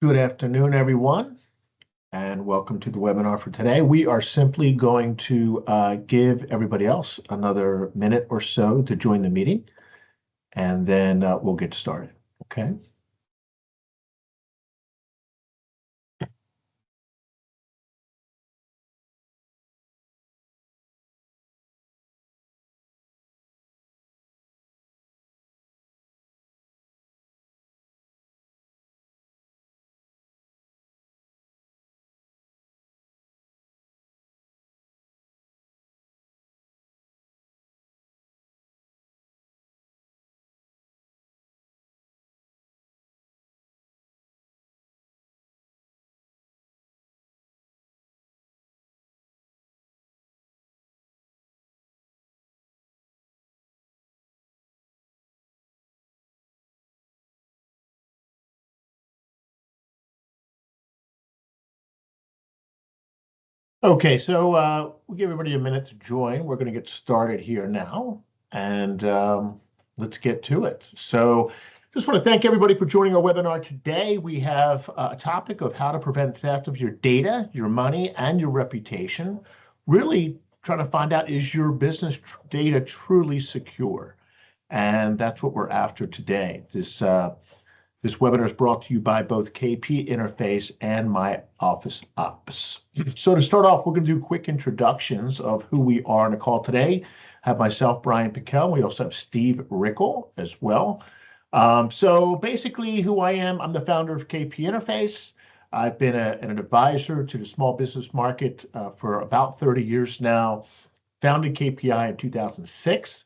Good afternoon, everyone, and welcome to the webinar for today. We are simply going to give everybody else another minute or so to join the meeting, and then we'll get started, okay? Okay, so we'll give everybody a minute to join. We're going to get started here now, and let's get to it. So just want to thank everybody for joining our webinar today. We have a topic of how to prevent theft of your data, your money, and your reputation. Really trying to find out, is your business data truly secure? And that's what we're after today. This webinar is brought to you by both KPInterface and MyOfficeOps. So to start off, we're going to do quick introductions of who we are on the call today. I have myself, Brian Piquel. We also have Steve Rickle as well. So basically who I am, I'm the founder of KPInterface. I've been an advisor to the small business market for about 30 years now. Founded KPI in 2006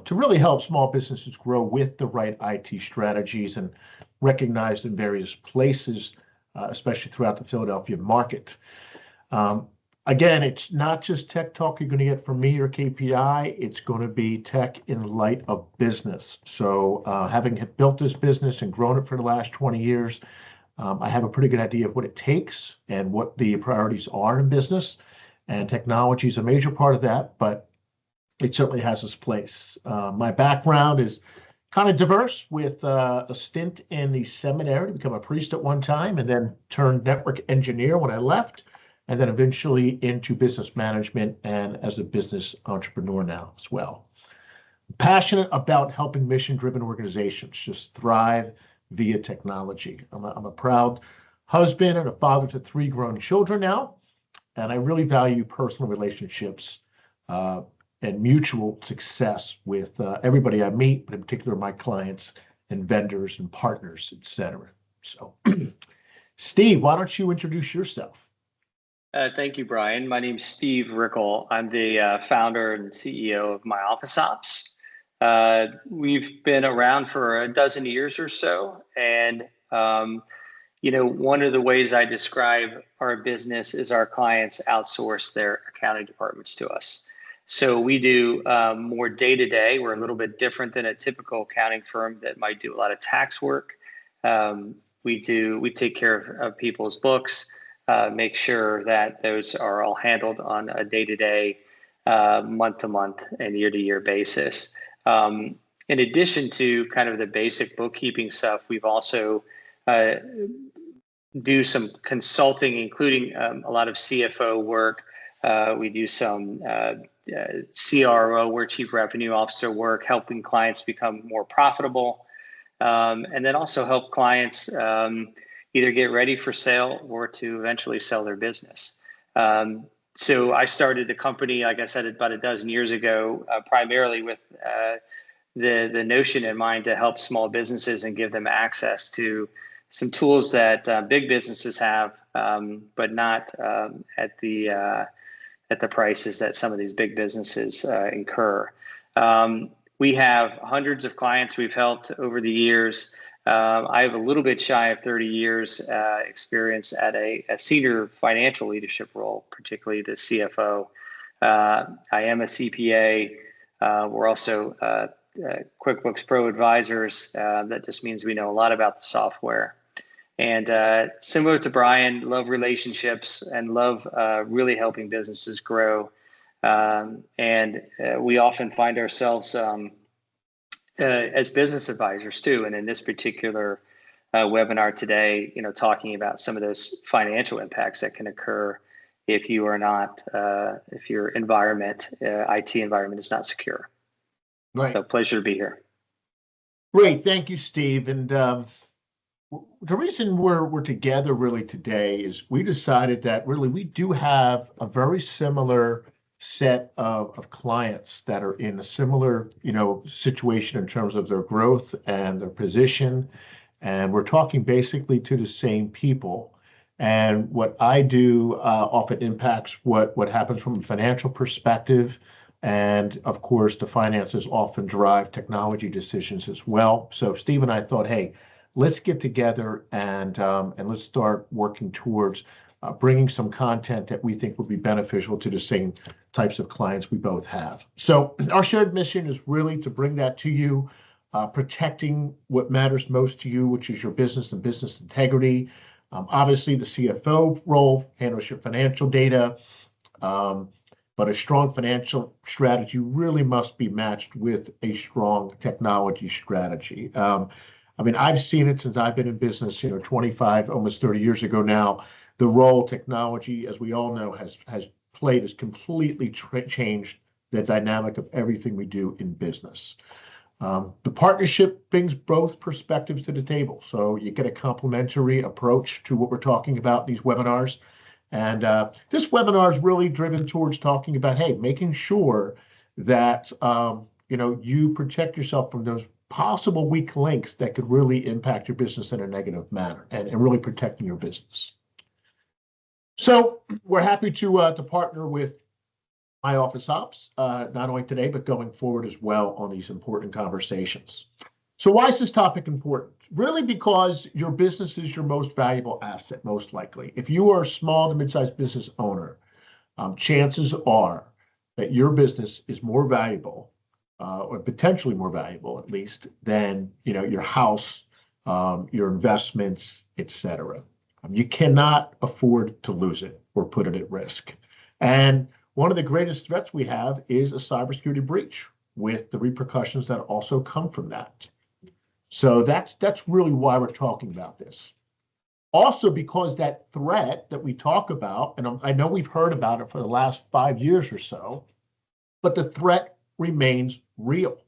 to really help small businesses grow with the right IT strategies and recognized in various places, especially throughout the Philadelphia market. Again, it's not just tech talk you're going to get from me or KPI. It's going to be tech in light of business. So having built this business and grown it for the last 20 years, I have a pretty good idea of what it takes and what the priorities are in business. And technology is a major part of that, but it certainly has its place. My background is kind of diverse, with a stint in the seminary to become a priest at one time, and then turned network engineer when I left, and then eventually into business management and as a business entrepreneur now as well. I'm passionate about helping mission-driven organizations just thrive via technology. I'm a proud husband and a father to 3 grown children now, and I really value personal relationships and mutual success with everybody I meet, but in particular my clients and vendors and partners, et cetera. So, Steve, why don't you introduce yourself? Thank you, Brian. My name is Steve Rickle. I'm the founder and CEO of MyOfficeOps. We've been around for a dozen years or so, and one of the ways I describe our business is our clients outsource their accounting departments to us. So we do more day-to-day. We're a little bit different than a typical accounting firm that might do a lot of tax work. We take care of people's books, make sure that those are all handled on a day-to-day, month-to-month, and year-to-year basis. In addition to kind of the basic bookkeeping stuff, we've also do some consulting, including a lot of CFO work. We do some CRO, or Chief Revenue Officer work, helping clients become more profitable, and then also help clients either get ready for sale or to eventually sell their business. So I started the company, like I said, about a dozen years ago, primarily with the notion in mind to help small businesses and give them access to some tools that big businesses have, but not at the prices that some of these big businesses incur. We have hundreds of clients we've helped over the years. I have a little bit shy of 30 years experience at a senior financial leadership role, particularly the CFO. I am a CPA. We're also QuickBooks Pro advisors. That just means we know a lot about the software. And similar to Brian, love relationships and love really helping businesses grow. And we often find ourselves as business advisors too. And in this particular webinar today, talking about some of those financial impacts that can occur if you are not, if your environment, IT environment is not secure. Right. So pleasure to be here. Great. Thank you, Steve. And the reason we're together really today is we decided that really we do have a very similar set of clients that are in a similar, situation in terms of their growth and their position. And we're talking basically to the same people. And what I do often impacts what happens from a financial perspective. And of course, the finances often drive technology decisions as well. So Steve and I thought, hey, let's get together and let's start working towards bringing some content that we think would be beneficial to the same types of clients we both have. So our shared mission is really to bring that to you, protecting what matters most to you, which is your business and business integrity. Obviously, the CFO role handles your financial data, but a strong financial strategy really must be matched with a strong technology strategy. I've seen it since I've been in business, 25, almost 30 years ago now. The role technology, as we all know, has played, has completely changed the dynamic of everything we do in business. The partnership brings both perspectives to the table. So you get a complementary approach to what we're talking about in these webinars. And this webinar is really driven towards talking about, hey, making sure that, you protect yourself from those possible weak links that could really impact your business in a negative manner and really protecting your business. So we're happy to partner with MyOfficeOps, not only today, but going forward as well on these important conversations. So why is this topic important? Really because your business is your most valuable asset, most likely. If you are a small to mid-sized business owner, chances are that your business is more valuable, or potentially more valuable at least, than your house, your investments, etc. You cannot afford to lose it or put it at risk. And one of the greatest threats we have is a cybersecurity breach with the repercussions that also come from that. So that's really why we're talking about this. Also, because that threat that we talk about, and I know we've heard about it for the last 5 years or so, but the threat remains real.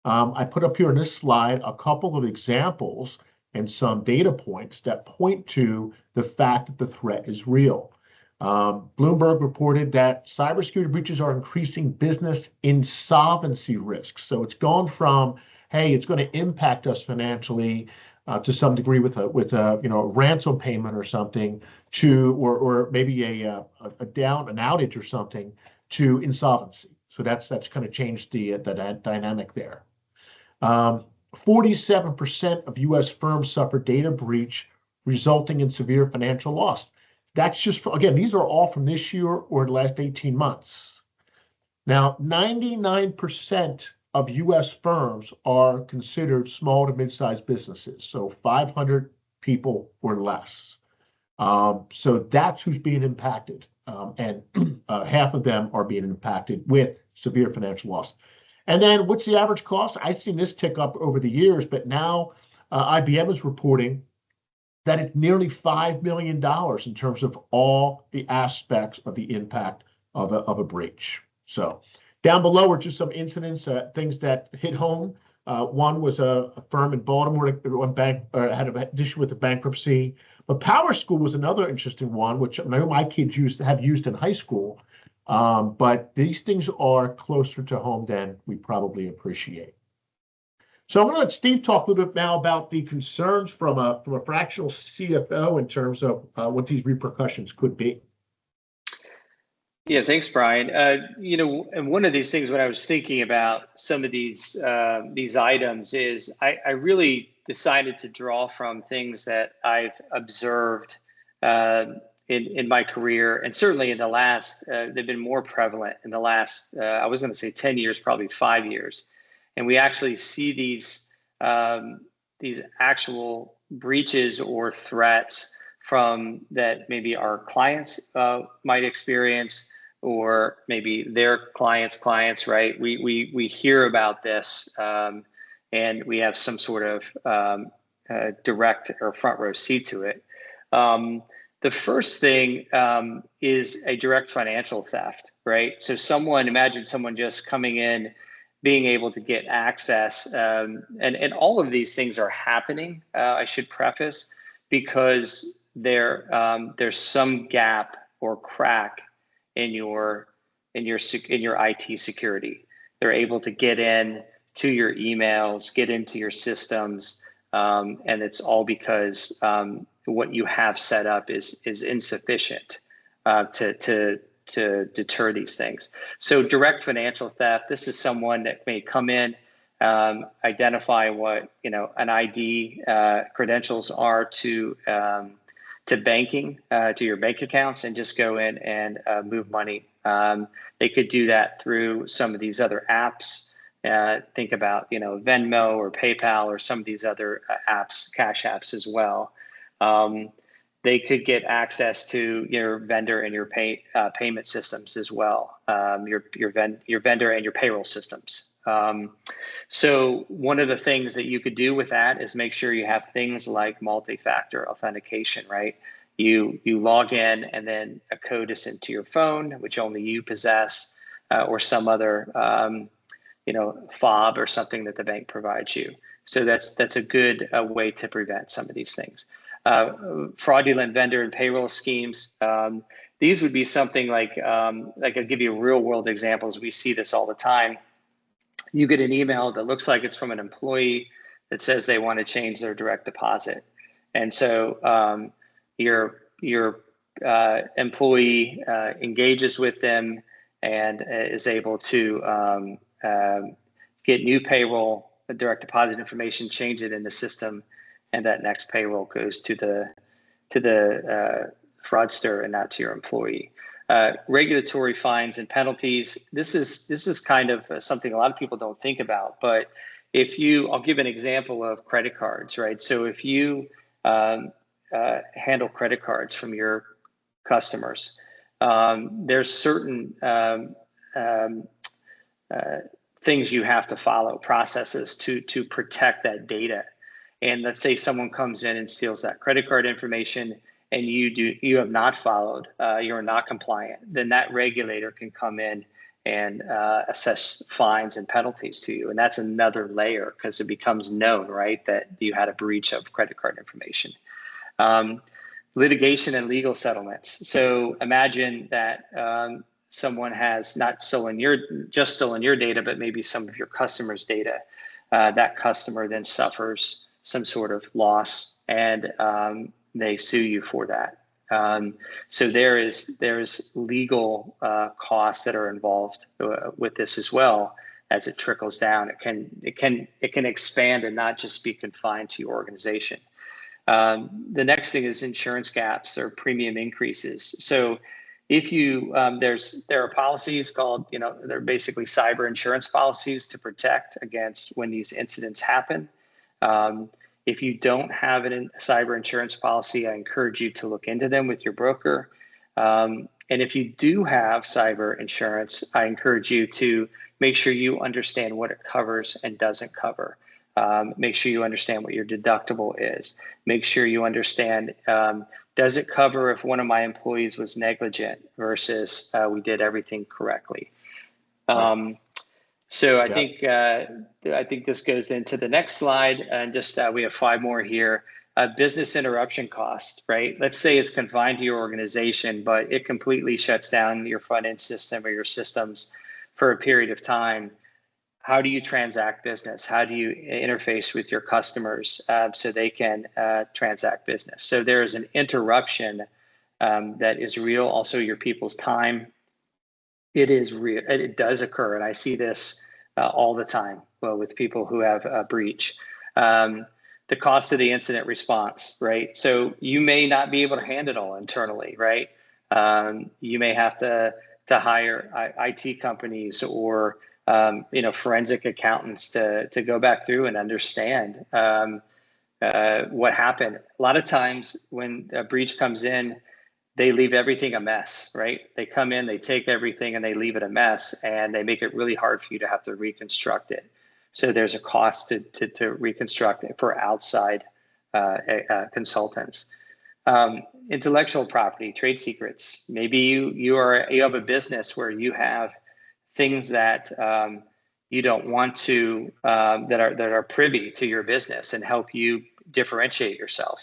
I put up here in this slide a couple of examples and some data points that point to the fact that the threat is real. Bloomberg reported that cybersecurity breaches are increasing business insolvency risks. So it's gone from, hey, it's going to impact us financially to some degree with a ransom payment or something, to or maybe an outage or something, to insolvency. So that's kind of changed the dynamic there. 47% of U.S. firms suffer data breach resulting in severe financial loss. That's just, again, these are all from this year or the last 18 months. Now, 99% of U.S. firms are considered small to mid-sized businesses, so 500 people or less. So that's who's being impacted, and half of them are being impacted with severe financial loss. And then what's the average cost? I've seen this tick up over the years, but now IBM is reporting that it's nearly $5 million in terms of all the aspects of the impact of a breach. So down below are just some incidents, things that hit home. One was a firm in Baltimore that had an issue with a bankruptcy. But Power School was another interesting one, which I know my kids have used in high school. But these things are closer to home than we probably appreciate. So I'm going to let Steve talk a little bit now about the concerns from a fractional CFO in terms of what these repercussions could be. Yeah, thanks, Brian. And one of these things when I was thinking about some of these items is I really decided to draw from things that I've observed in my career, and certainly in the last, they've been more prevalent in the last, I was going to say 10 years, probably 5 years. And we actually see these actual breaches or threats from that maybe our clients might experience, or maybe their clients, right? We hear about this, and we have some sort of direct or front row seat to it. The first thing is a direct financial theft, right? So imagine someone just coming in, being able to get access, and all of these things are happening, I should preface, because there's some gap or crack in your IT security. They're able to get in to your emails, get into your systems, and it's all because what you have set up is insufficient to deter these things. So direct financial theft, this is someone that may come in, identify what an ID credentials are to banking, to your bank accounts, and just go in and move money. They could do that through some of these other apps. Think about Venmo or PayPal or some of these other apps, cash apps as well. They could get access to your vendor and your payment systems as well, your vendor and your payroll systems. So one of the things that you could do with that is make sure you have things like multi-factor authentication, right? You log in and then a code is sent to your phone, which only you possess, or some other fob or something that the bank provides you. So that's a good way to prevent some of these things. Fraudulent vendor and payroll schemes. These would be something like I'll give you real world examples. We see this all the time. You get an email that looks like it's from an employee that says they want to change their direct deposit. And so your employee engages with them and is able to get new payroll, direct deposit information, change it in the system, and that next payroll goes to the fraudster and not to your employee. Regulatory fines and penalties. This is kind of something a lot of people don't think about, but I'll give an example of credit cards, right? So if you handle credit cards from your customers, there's certain things you have to follow, processes to protect that data. And let's say someone comes in and steals that credit card information, and you have not followed, you're not compliant, then that regulator can come in and assess fines and penalties to you. And that's another layer, because it becomes known, right, that you had a breach of credit card information. Litigation and legal settlements. So imagine that someone has not stolen your data, but maybe some of your customers' data. That customer then suffers some sort of loss, and they sue you for that. So there's legal costs that are involved with this as well. As it trickles down, it can expand and not just be confined to your organization. The next thing is insurance gaps or premium increases. So if there are policies called, they're basically cyber insurance policies to protect against when these incidents happen. If you don't have a cyber insurance policy, I encourage you to look into them with your broker. And if you do have cyber insurance, I encourage you to make sure you understand what it covers and doesn't cover. Make sure you understand what your deductible is. Make sure you understand, does it cover if one of my employees was negligent versus we did everything correctly? So I think this goes into the next slide, and just we have 5 more here. Business interruption costs, right? Let's say it's confined to your organization, but it completely shuts down your front end system or your systems for a period of time. How do you transact business? How do you interface with your customers so they can transact business? So there is an interruption that is real. Also, your people's time. It is real. It does occur, and I see this all the time with people who have a breach. The cost of the incident response, right? So you may not be able to handle it all internally, right? You may have to hire IT companies or forensic accountants to go back through and understand what happened. A lot of times when a breach comes in, they leave everything a mess, right? They come in, they take everything and they leave it a mess, and they make it really hard for you to have to reconstruct it. So there's a cost to reconstruct it for outside consultants. Intellectual property, trade secrets. Maybe you have a business where you have things that you don't want to that are privy to your business and help you differentiate yourself.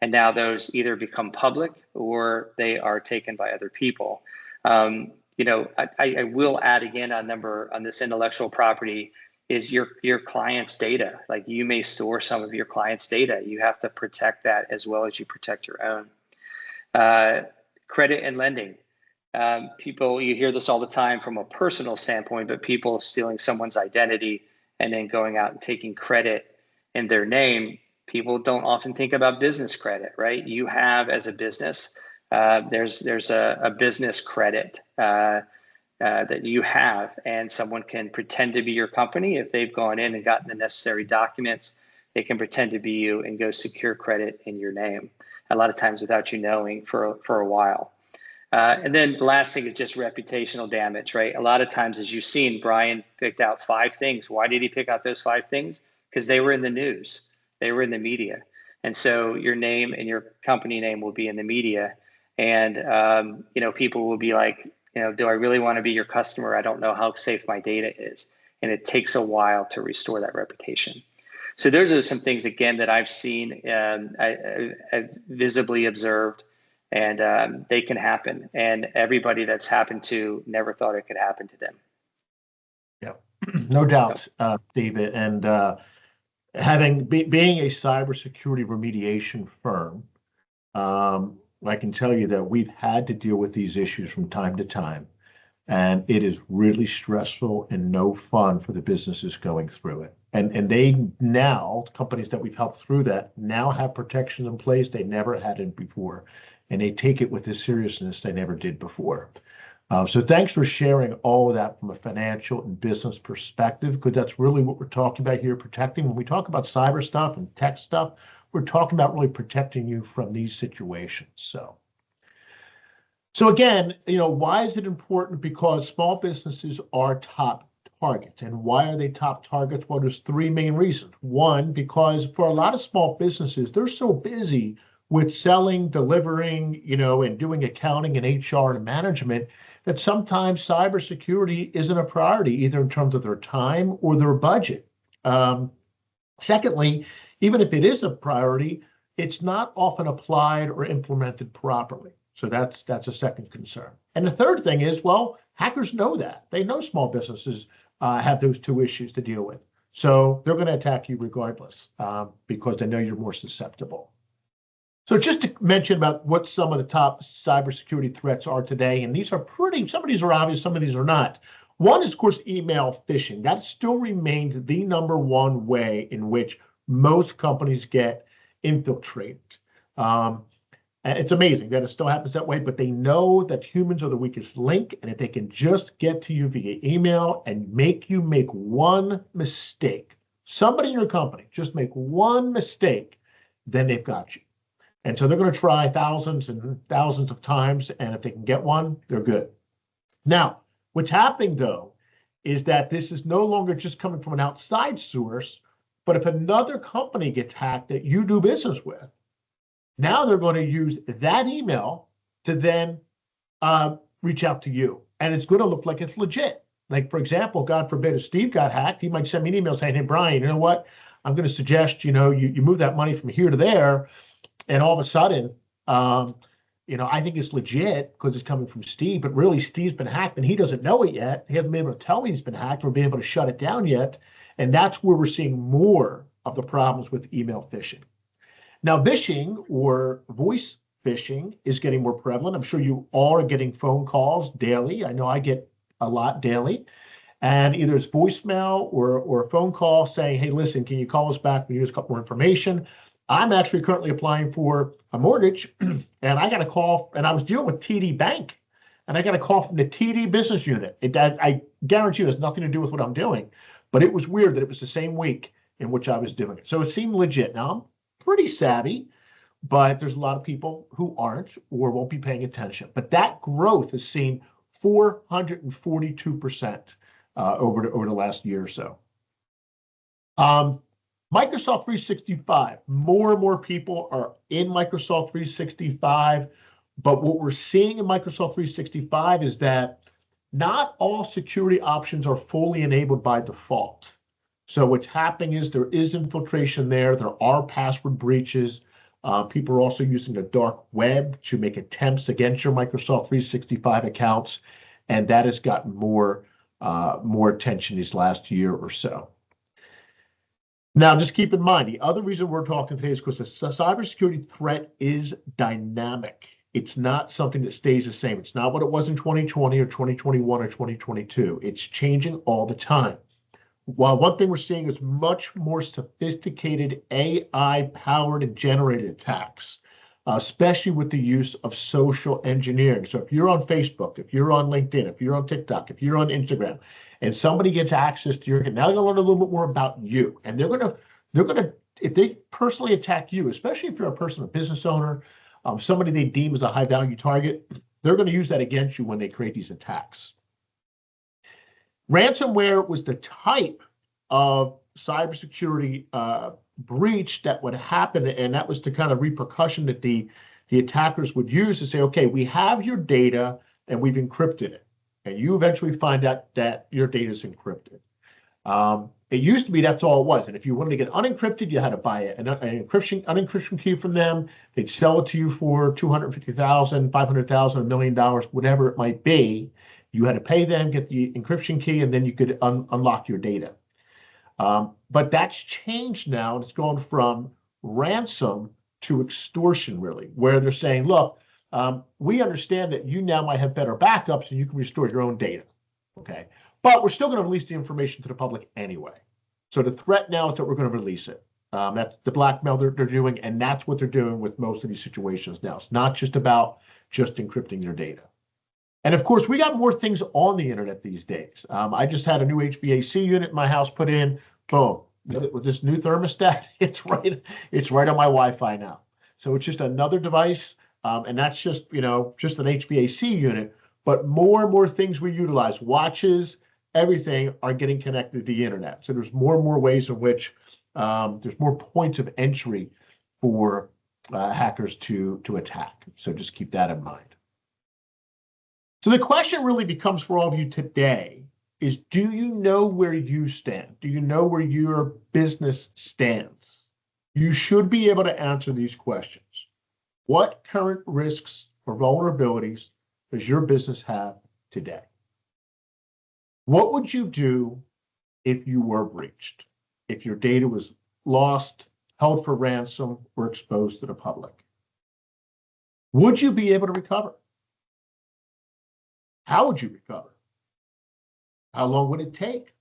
And now those either become public or they are taken by other people. I will add again on this intellectual property is your client's data. Like you may store some of your client's data. You have to protect that as well as you protect your own. Credit and lending. People, you hear this all the time from a personal standpoint, but people stealing someone's identity and then going out and taking credit in their name. People don't often think about business credit, right? You have as a business, there's a business credit that you have, and someone can pretend to be your company. If they've gone in and gotten the necessary documents, they can pretend to be you and go secure credit in your name, a lot of times without you knowing for a while. And then the last thing is just reputational damage, right? A lot of times, as you've seen, Brian picked out 5 things. Why did he pick out those 5 things? Because they were in the news, they were in the media. And so your name and your company name will be in the media. And, people will be like, do I really want to be your customer? I don't know how safe my data is. And it takes a while to restore that reputation. So those are some things, again, that I've seen, I've visibly observed, and they can happen. And everybody that's happened to never thought it could happen to them. Yeah, no doubt, David. And being a cybersecurity remediation firm, I can tell you that we've had to deal with these issues from time to time, and it is really stressful and no fun for the businesses going through it. And they now, companies that we've helped through that, now have protections in place they never had it before, and they take it with the seriousness they never did before. So thanks for sharing all of that from a financial and business perspective, because that's really what we're talking about here, protecting. When we talk about cyber stuff and tech stuff, we're talking about really protecting you from these situations. So again, why is it important? Because small businesses are top targets. And why are they top targets? Well, there's 3 main reasons. One, because for a lot of small businesses, they're so busy with selling, delivering, and doing accounting and HR and management that sometimes cybersecurity isn't a priority, either in terms of their time or their budget. Secondly, even if it is a priority, it's not often applied or implemented properly. So that's a second concern. And the third thing is, well, hackers know that. They know small businesses have those 2 issues to deal with. So they're going to attack you regardless because they know you're more susceptible. So just to mention about what some of the top cybersecurity threats are today, and these are some of these are obvious, some of these are not. One is, of course, email phishing. That still remains the #1 way in which most companies get infiltrated. And it's amazing that it still happens that way, but they know that humans are the weakest link, and if they can just get to you via email and make you make one mistake, somebody in your company just make one mistake, then they've got you. And so they're going to try thousands and thousands of times, and if they can get one, they're good. Now, what's happening, though, is that this is no longer just coming from an outside source, but if another company gets hacked that you do business with, now they're going to use that email to then reach out to you. And it's going to look like it's legit. Like, for example, God forbid, if Steve got hacked, he might send me an email saying, hey, Brian, you know what? I'm going to suggest, you move that money from here to there. And all of a sudden, I think it's legit because it's coming from Steve, but really Steve's been hacked and he doesn't know it yet. He hasn't been able to tell me he's been hacked or been able to shut it down yet. And that's where we're seeing more of the problems with email phishing. Now, vishing or voice phishing is getting more prevalent. I'm sure you all are getting phone calls daily. I know I get a lot daily. And either it's voicemail or a phone call saying, hey, listen, can you call us back? We need a couple more information. I'm actually currently applying for a mortgage, and I got a call, and I was dealing with TD Bank, and I got a call from the TD business unit. I guarantee you it has nothing to do with what I'm doing, but it was weird that it was the same week in which I was doing it. So it seemed legit. Now, I'm pretty savvy, but there's a lot of people who aren't or won't be paying attention. But that growth has seen 442% over the last year or so. Microsoft 365, more and more people are in Microsoft 365, but what we're seeing in Microsoft 365 is that not all security options are fully enabled by default. So what's happening is there is infiltration there. There are password breaches. People are also using the dark web to make attempts against your Microsoft 365 accounts, and that has gotten more attention these last year or so. Now, just keep in mind, the other reason we're talking today is because the cybersecurity threat is dynamic. It's not something that stays the same. It's not what it was in 2020 or 2021 or 2022. It's changing all the time. While one thing we're seeing is much more sophisticated AI-powered and generated attacks, especially with the use of social engineering. So if you're on Facebook, if you're on LinkedIn, if you're on TikTok, if you're on Instagram, and somebody gets access to your account, now they're going to learn a little bit more about you. And they're gonna, if they personally attack you, especially if you're a person, a business owner, somebody they deem as a high value target, they're going to use that against you when they create these attacks. Ransomware was the type of cybersecurity breach that would happen, and that was the kind of repercussion that the attackers would use to say, okay, we have your data and we've encrypted it. And you eventually find out that your data is encrypted. It used to be that's all it was. And if you wanted to get unencrypted, you had to buy an unencryption key from them. They'd sell it to you for $250,000, $500,000, $1 million, whatever it might be. You had to pay them, get the encryption key, and then you could unlock your data. But that's changed now. It's gone from ransom to extortion, really, where they're saying, look, we understand that you now might have better backups and you can restore your own data, okay? But we're still going to release the information to the public anyway. So the threat now is that we're going to release it. That's the blackmail they're doing, and that's what they're doing with most of these situations now. It's not just about just encrypting your data. And of course, we got more things on the internet these days. I just had a new HVAC unit in my house put in. Boom, with this new thermostat, it's right on my Wi-Fi now. So it's just another device. And that's just, just an HVAC unit, but more and more things we utilize, watches, everything are getting connected to the internet. So there's more and more ways in which there's more points of entry for hackers to attack. So just keep that in mind. So the question really becomes for all of you today is, do you know where you stand? Do you know where your business stands? You should be able to answer these questions. What current risks or vulnerabilities does your business have today? What would you do if you were breached? If your data was lost, held for ransom, or exposed to the public? Would you be able to recover? How would you recover? How long would it take?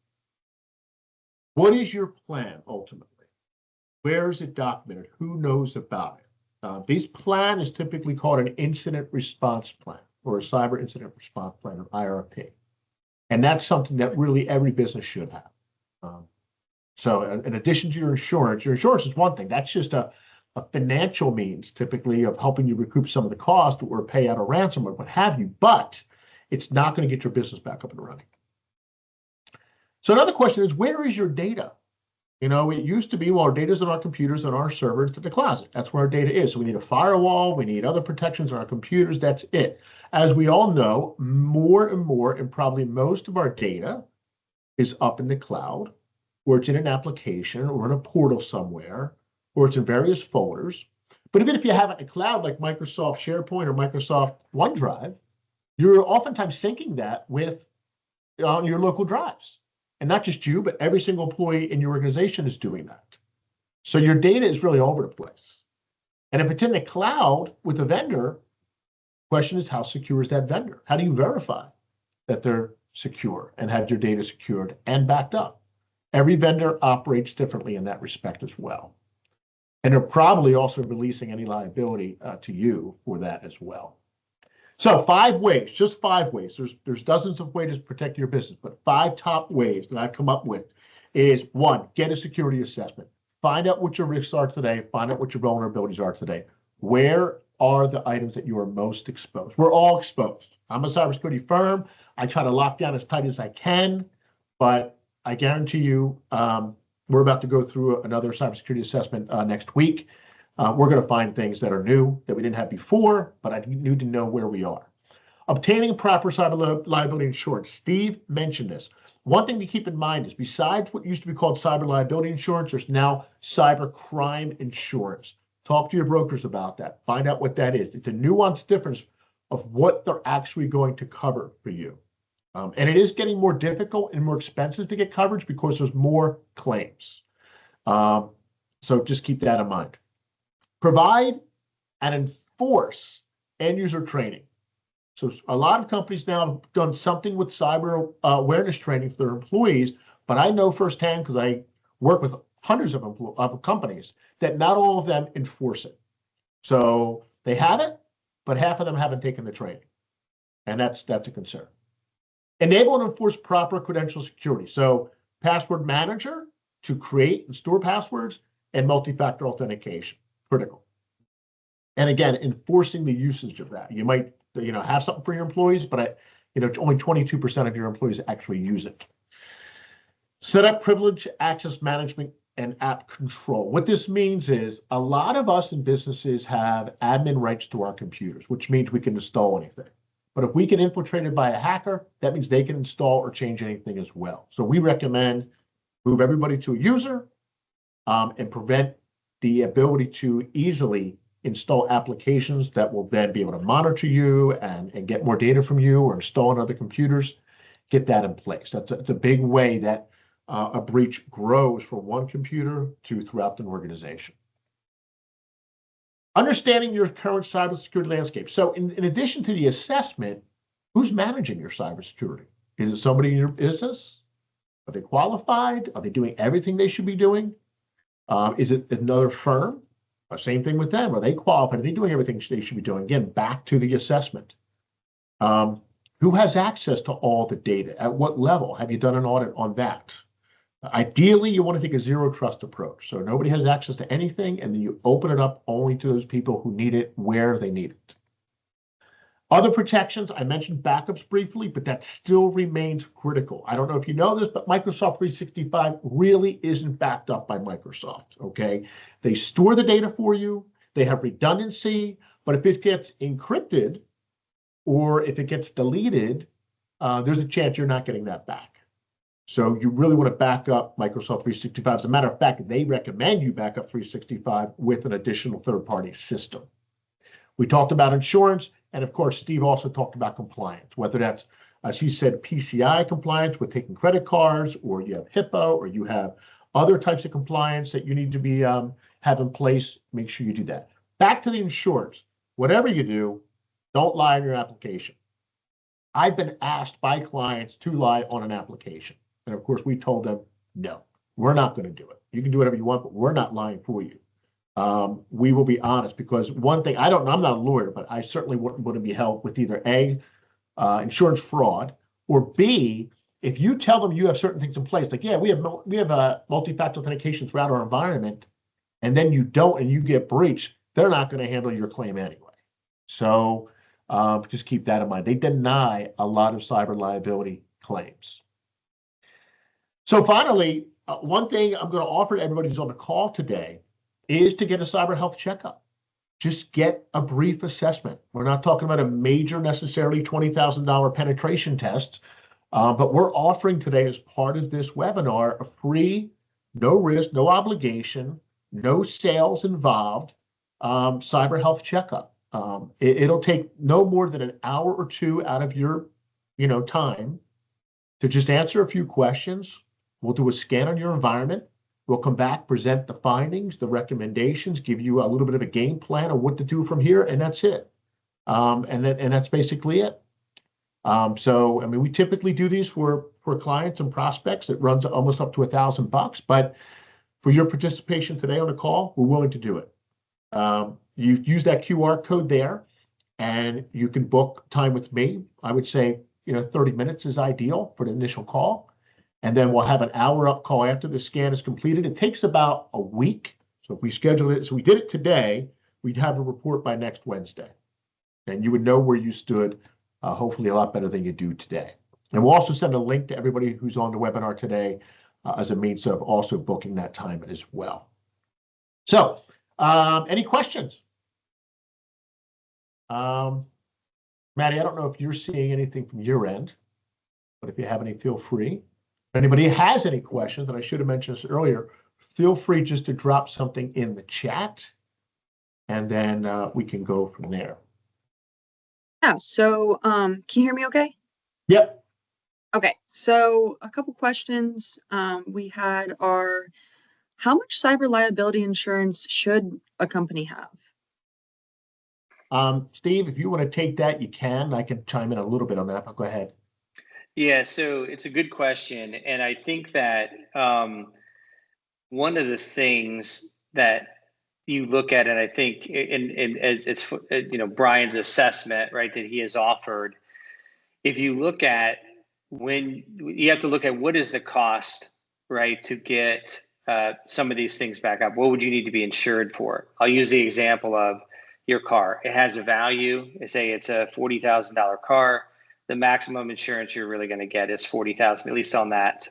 What is your plan ultimately? Where is it documented? Who knows about it? This plan is typically called an incident response plan or a cyber incident response plan, or IRP. And that's something that really every business should have. So in addition to your insurance is one thing. That's just a financial means typically of helping you recoup some of the cost or pay out a ransom or what have you, but it's not going to get your business back up and running. So another question is, where is your data? It used to be, well, our data's on our computers and our servers to the closet. That's where our data is. So we need a firewall. We need other protections on our computers. That's it. As we all know, more and more, and probably most of our data is up in the cloud, or it's in an application or in a portal somewhere, or it's in various folders. But even if you have it in the cloud, like Microsoft SharePoint or Microsoft OneDrive, you're oftentimes syncing that with on your local drives. And not just you, but every single employee in your organization is doing that. So your data is really all over the place. And if it's in the cloud with a vendor, the question is, how secure is that vendor? How do you verify that they're secure and have your data secured and backed up? Every vendor operates differently in that respect as well. And they're probably also releasing any liability to you for that as well. So 5 ways, just 5 ways. There's dozens of ways to protect your business, but 5 top ways that I've come up with is 1, get a security assessment. Find out what your risks are today. Find out what your vulnerabilities are today. Where are the items that you are most exposed? We're all exposed. I'm a cybersecurity firm. I try to lock down as tight as I can, but I guarantee you, We're about to go through another cybersecurity assessment next week. We're going to find things that are new that we didn't have before, but I need to know where we are. Obtaining proper cyber liability insurance. Steve mentioned this. One thing to keep in mind is besides what used to be called cyber liability insurance, there's now cyber crime insurance. Talk to your brokers about that. Find out what that is. It's a nuanced difference of what they're actually going to cover for you. And it is getting more difficult and more expensive to get coverage because there's more claims. So just keep that in mind. Provide and enforce end user training. So a lot of companies now have done something with cyber awareness training for their employees, but I know firsthand because I work with hundreds of companies that not all of them enforce it. So they have it, but half of them haven't taken the training, and that's a concern. Enable and enforce proper credential security. So password manager to create and store passwords and multi-factor authentication, critical. And again, enforcing the usage of that. You might have something for your employees, but only 22% of your employees actually use it. Set up privilege access management and app control. What this means is a lot of us in businesses have admin rights to our computers, which means we can install anything. But if we get infiltrated by a hacker, that means they can install or change anything as well. So we recommend move everybody to a user and prevent the ability to easily install applications that will then be able to monitor you and get more data from you or install on other computers. Get that in place. That's a big way that a breach grows from one computer to throughout an organization. Understanding your current cybersecurity landscape. So in addition to the assessment, who's managing your cybersecurity? Is it somebody in your business? Are they qualified? Are they doing everything they should be doing? Is it another firm? Same thing with them. Are they qualified? Are they doing everything they should be doing? Again, back to the assessment. Who has access to all the data? At what level? Have you done an audit on that? Ideally, you want to take a zero trust approach. So nobody has access to anything, and then you open it up only to those people who need it where they need it. Other protections, I mentioned backups briefly, but that still remains critical. I don't know if you know this, but Microsoft 365 really isn't backed up by Microsoft, okay? They store the data for you, they have redundancy, but if it gets encrypted or if it gets deleted, there's a chance you're not getting that back. So you really want to back up Microsoft 365. As a matter of fact, they recommend you back up 365 with an additional third-party system. We talked about insurance, and of course, Steve also talked about compliance, whether that's, as he said, PCI compliance with taking credit cards, or you have HIPAA, or you have other types of compliance that you need to be have in place. Make sure you do that. Back to the insurance. Whatever you do, don't lie in your application. I've been asked by clients to lie on an application. And of course, we told them, no, we're not going to do it. You can do whatever you want, but we're not lying for you. We will be honest, because one thing, I'm not a lawyer, but I certainly wouldn't want to be held with either A, insurance fraud, or B, if you tell them you have certain things in place, like, yeah, we have multi-factor authentication throughout our environment, and then you don't and you get breached, they're not going to handle your claim anyway. So just keep that in mind. They deny a lot of cyber liability claims. So finally, one thing I'm going to offer to everybody who's on the call today is to get a cyber health checkup. Just get a brief assessment. We're not talking about a major, necessarily $20,000 penetration test, but we're offering today as part of this webinar a free, no risk, no obligation, no sales involved cyber health checkup. It'll take no more than an hour or two out of your time to just answer a few questions. We'll do a scan on your environment. We'll come back, present the findings, the recommendations, give you a little bit of a game plan of what to do from here, and that's it. And that's basically it. So, I mean, we typically do these for clients and prospects. It runs almost up to $1,000, but for your participation today on the call, we're willing to do it. You use that QR code there, and you can book time with me. I would say 30 minutes is ideal for the initial call. And then we'll have an hour-up call after the scan is completed. It takes about a week. So if we schedule it, so we did it today, we'd have a report by next Wednesday. And you would know where you stood, hopefully a lot better than you do today. And we'll also send a link to everybody who's on the webinar today as a means of also booking that time as well. So, any questions? Maddie, I don't know if you're seeing anything from your end, but if you have any, feel free. If anybody has any questions, and I should have mentioned this earlier, feel free just to drop something in the chat, and then we can go from there. Yeah, so can you hear me okay? Yep. Okay, so a couple questions we had are, how much cyber liability insurance should a company have? Steve, if you want to take that, you can. I can chime in a little bit on that, but go ahead. Yeah, so it's a good question. And I think that one of the things that you look at, and I think as it's, Brian's assessment, right, that he has offered, if you look at when you have to look at what is the cost, right, to get some of these things back up, what would you need to be insured for? I'll use the example of your car. It has a value. Say it's a $40,000 car. The maximum insurance you're really going to get is $40,000, at least on that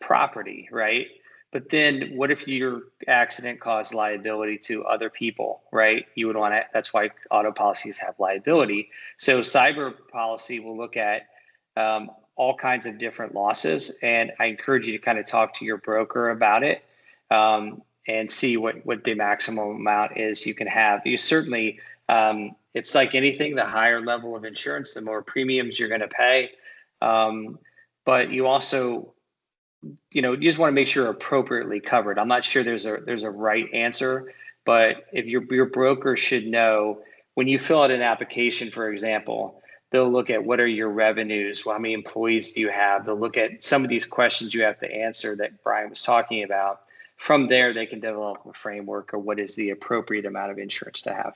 property, right? But then what if your accident caused liability to other people, right? You would want to, that's why auto policies have liability. So cyber policy will look at all kinds of different losses. And I encourage you to kind of talk to your broker about it and see what the maximum amount is you can have. You certainly, it's like anything, the higher level of insurance, the more premiums you're going to pay. But you also, you just want to make sure you're appropriately covered. I'm not sure there's a right answer, but if your broker should know when you fill out an application, for example, they'll look at what are your revenues, how many employees do you have? They'll look at some of these questions you have to answer that Brian was talking about. From there, they can develop a framework of what is the appropriate amount of insurance to have.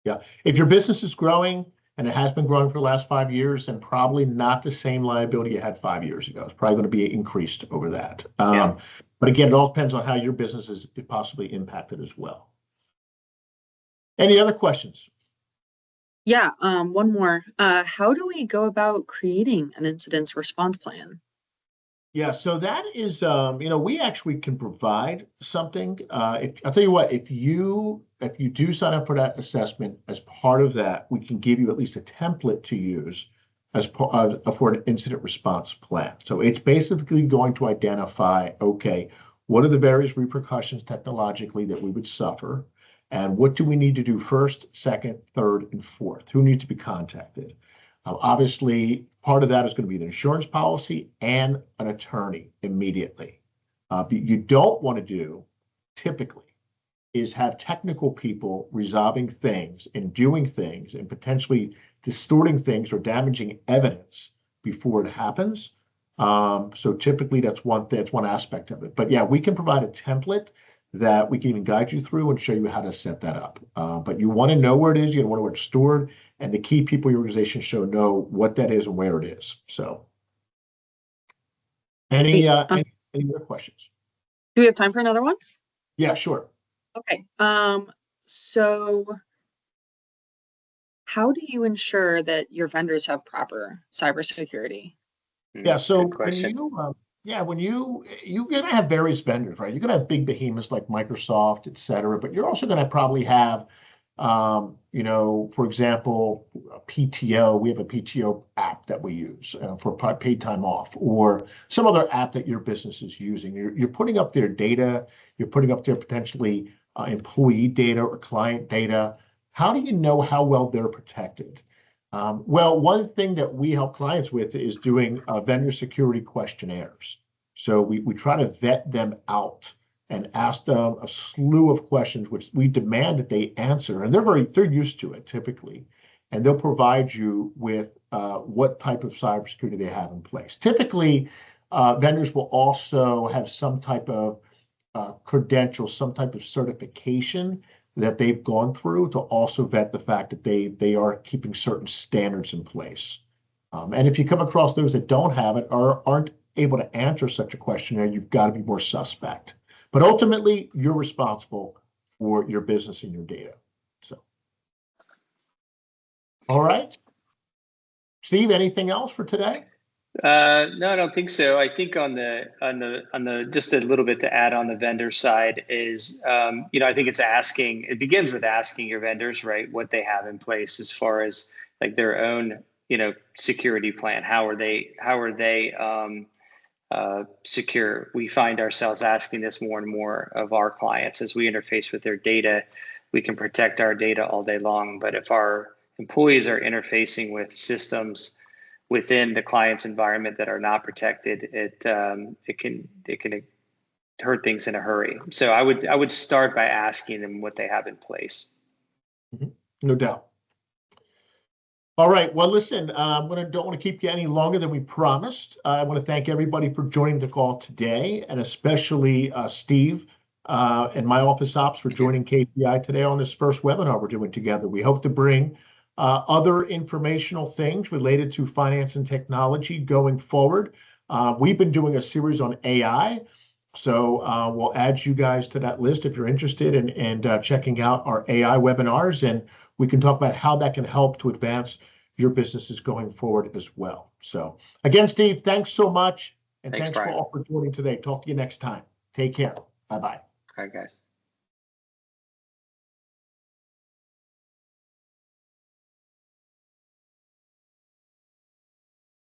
Yeah, if your business is growing and it has been growing for the last 5 years, then probably not the same liability you had 5 years ago. It's probably going to be increased over that. But again, it all depends on how your business is possibly impacted as well. Any other questions? Yeah, one more. How do we go about creating an incident response plan? Yeah, so that is, we actually can provide something. I'll tell you what, if you do sign up for that assessment, as part of that, we can give you at least a template to use as for an incident response plan. So it's basically going to identify, okay, what are the various repercussions technologically that we would suffer, and what do we need to do first, second, third, and fourth? Who needs to be contacted? Obviously, part of that is going to be an insurance policy and an attorney immediately. You don't want to do, typically, is have technical people resolving things and doing things and potentially distorting things or damaging evidence before it happens. So typically, that's one aspect of it. But yeah, we can provide a template that we can even guide you through and show you how to set that up. But you want to know where it is, you want to know where it's stored, and the key people in your organization should know what that is and where it is. So any other questions? Do we have time for another one? Yeah, sure. Okay. So how do you ensure that your vendors have proper cybersecurity? Yeah, so when you're gonna have various vendors, right? You're gonna have big behemoths like Microsoft, et cetera, but you're also gonna probably have, for example, PTO. We have a PTO app that we use for paid time off, or some other app that your business is using. You're putting up their data. You're putting up their potentially employee data or client data. How do you know how well they're protected? Well, one thing that we help clients with is doing vendor security questionnaires. So we try to vet them out and ask them a slew of questions, which we demand that they answer, and they're used to it typically, and they'll provide you with what type of cybersecurity they have in place. Typically, vendors will also have some type of credentials, some type of certification that they've gone through to also vet the fact that they are keeping certain standards in place. And if you come across those that don't have it or aren't able to answer such a questionnaire, you've got to be more suspect. But ultimately, you're responsible for your business and your data. So, all right. Steve, anything else for today? No, I don't think so. I think on the just a little bit to add on the vendor side is, I think it begins with asking your vendors, right, what they have in place as far as like their own, security plan. How are they secure? We find ourselves asking this more and more of our clients as we interface with their data. We can protect our data all day long, but if our employees are interfacing with systems within the client's environment that are not protected, it can hurt things in a hurry. So I would start by asking them what they have in place. No doubt. All right. Well, listen, don't want to keep you any longer than we promised. I want to thank everybody for joining the call today, and especially Steve and MyOfficeOps for joining KPI today on this first webinar we're doing together. We hope to bring other informational things related to finance and technology going forward. We've been doing a series on AI, so we'll add you guys to that list if you're interested in checking out our AI webinars, and we can talk about how that can help to advance your businesses going forward as well. So again, Steve, thanks so much. And thanks for all for joining today. Talk to you next time. Take care. Bye-bye. All right, guys.